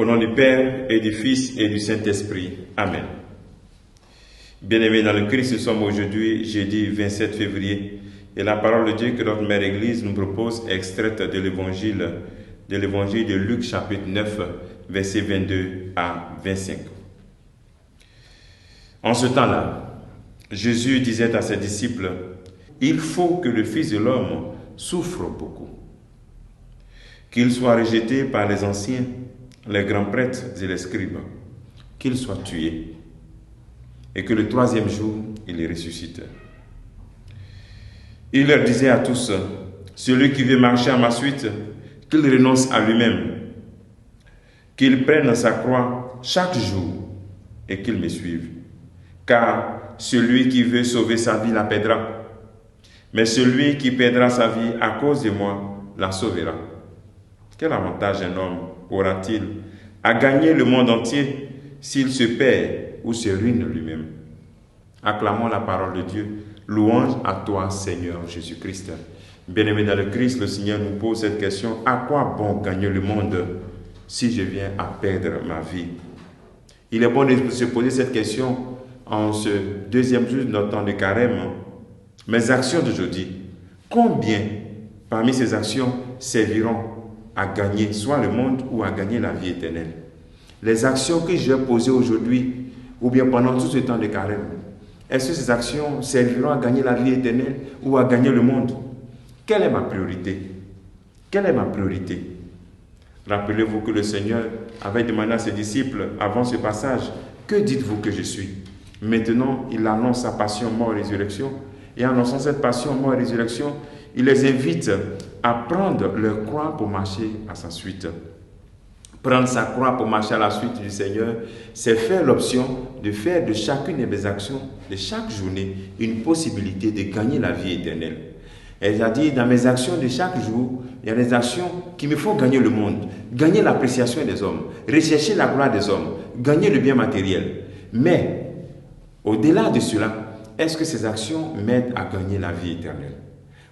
Au nom du Père et du Fils et du Saint-Esprit. Amen. Bien-aimés dans le Christ, nous sommes aujourd'hui, jeudi 27 février, et la parole de Dieu que notre Mère Église nous propose est extraite de l'évangile de Luc chapitre 9, versets 22 à 25. En ce temps-là, Jésus disait à ses disciples, « Il faut que le Fils de l'homme souffre beaucoup, qu'il soit rejeté par les anciens, les grands prêtres et les scribes, qu'il soit tué, et que le troisième jour, il ressuscite. » Il leur disait à tous, « Celui qui veut marcher à ma suite, qu'il renonce à lui-même, qu'il prenne sa croix chaque jour et qu'il me suive. Car celui qui veut sauver sa vie la perdra, mais celui qui perdra sa vie à cause de moi la sauvera. Quel avantage un homme aura-t-il à gagner le monde entier s'il se perd ou se ruine lui-même? » Acclamons la parole de Dieu. Louange à toi, Seigneur Jésus-Christ. Bien-aimé dans le Christ, le Seigneur nous pose cette question. À quoi bon gagner le monde si je viens à perdre ma vie? Il est bon de se poser cette question en ce deuxième jour de notre temps de carême. Mes actions d'aujourd'hui, combien parmi ces actions serviront à gagner soit le monde ou à gagner la vie éternelle? Les actions que je vais poser aujourd'hui ou bien pendant tout ce temps de carême, est-ce que ces actions serviront à gagner la vie éternelle ou à gagner le monde? Quelle est ma priorité? Quelle est ma priorité? Rappelez-vous que le Seigneur avait demandé à ses disciples avant ce passage, « Que dites-vous que je suis ?» Maintenant, il annonce sa passion, mort et résurrection. Et en annonçant cette passion, mort et résurrection, il les invite à prendre leur croix pour marcher à sa suite. Prendre sa croix pour marcher à la suite du Seigneur, c'est faire l'option de faire de chacune de mes actions, de chaque journée, une possibilité de gagner la vie éternelle. C'est-à-dire, dans mes actions de chaque jour, il y a des actions qui me font gagner le monde, gagner l'appréciation des hommes, rechercher la gloire des hommes, gagner le bien matériel. Mais, au-delà de cela, est-ce que ces actions m'aident à gagner la vie éternelle?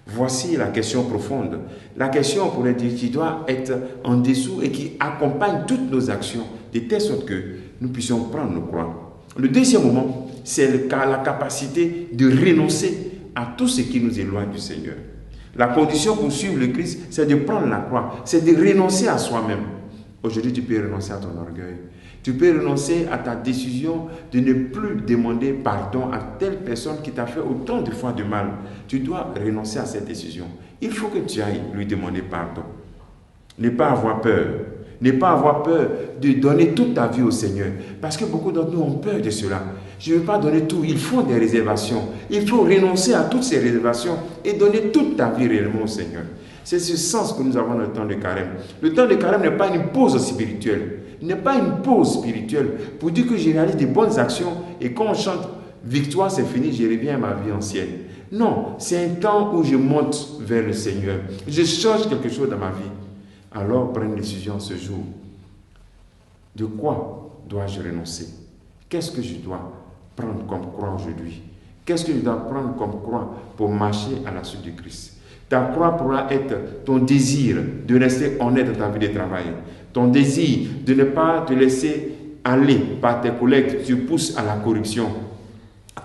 Voici la question profonde. La question, pour le dire, qui doit être en dessous et qui accompagne toutes nos actions, de telle sorte que nous puissions prendre nos croix. Le deuxième moment, c'est la capacité de renoncer à tout ce qui nous éloigne du Seigneur. La condition pour suivre le Christ, c'est de prendre la croix, c'est de renoncer à soi-même. Aujourd'hui, tu peux renoncer à ton orgueil. Tu peux renoncer à ta décision de ne plus demander pardon à telle personne qui t'a fait autant de fois de mal. Tu dois renoncer à cette décision. Il faut que tu ailles lui demander pardon. Ne pas avoir peur. Ne pas avoir peur de donner toute ta vie au Seigneur. Parce que beaucoup d'entre nous ont peur de cela. Je ne veux pas donner tout. Il faut des réservations. Il faut renoncer à toutes ces réservations et donner toute ta vie réellement au Seigneur. C'est ce sens que nous avons dans le temps de carême. Le temps de carême n'est pas une pause spirituelle. Il n'est pas une pause spirituelle pour dire que je réalise des bonnes actions et quand on chante « Victoire, c'est fini, je reviens à ma vie ancienne ». Non, c'est un temps où je monte vers le Seigneur. Je change quelque chose dans ma vie. Alors, prends une décision ce jour. De quoi dois-je renoncer? Qu'est-ce que je dois prendre comme croix aujourd'hui? Qu'est-ce que je dois prendre comme croix pour marcher à la suite du Christ? Ta croix pourra être ton désir de rester honnête dans ta vie de travail. Ton désir de ne pas te laisser aller par tes collègues, tu pousses à la corruption.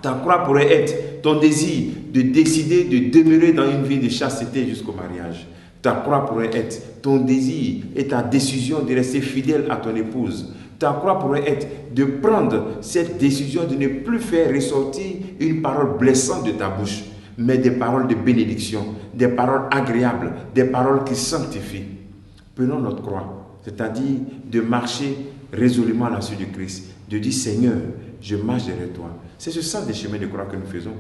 Ta croix pourrait être ton désir de décider de demeurer dans une vie de chasteté jusqu'au mariage. Ta croix pourrait être ton désir et ta décision de rester fidèle à ton épouse. Ta croix pourrait être de prendre cette décision de ne plus faire ressortir une parole blessante de ta bouche, mais des paroles de bénédiction, des paroles agréables, des paroles qui sanctifient. Prenons notre croix, c'est-à-dire de marcher résolument à la suite du Christ, de dire « Seigneur, je marche derrière toi ». C'est ce sens des chemins de croix que nous faisons.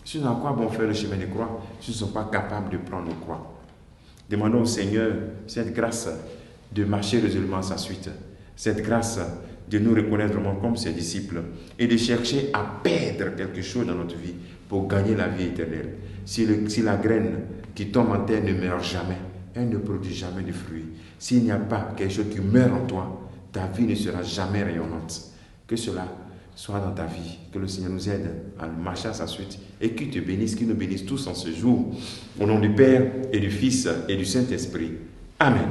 Si nous à quoi bon faire le chemin de croix si nous ne sommes pas capables de prendre nos croix? Demandons au Seigneur cette grâce de marcher résolument à sa suite, cette grâce de nous reconnaître vraiment comme ses disciples et de chercher à perdre quelque chose dans notre vie pour gagner la vie éternelle. Si la graine qui tombe en terre ne meurt jamais, elle ne produit jamais de fruits. S'il n'y a pas quelque chose qui meurt en toi, ta vie ne sera jamais rayonnante. Que cela soit dans ta vie, que le Seigneur nous aide à marcher à sa suite et qu'il te bénisse, qu'il nous bénisse tous en ce jour. Au nom du Père et du Fils et du Saint-Esprit. Amen.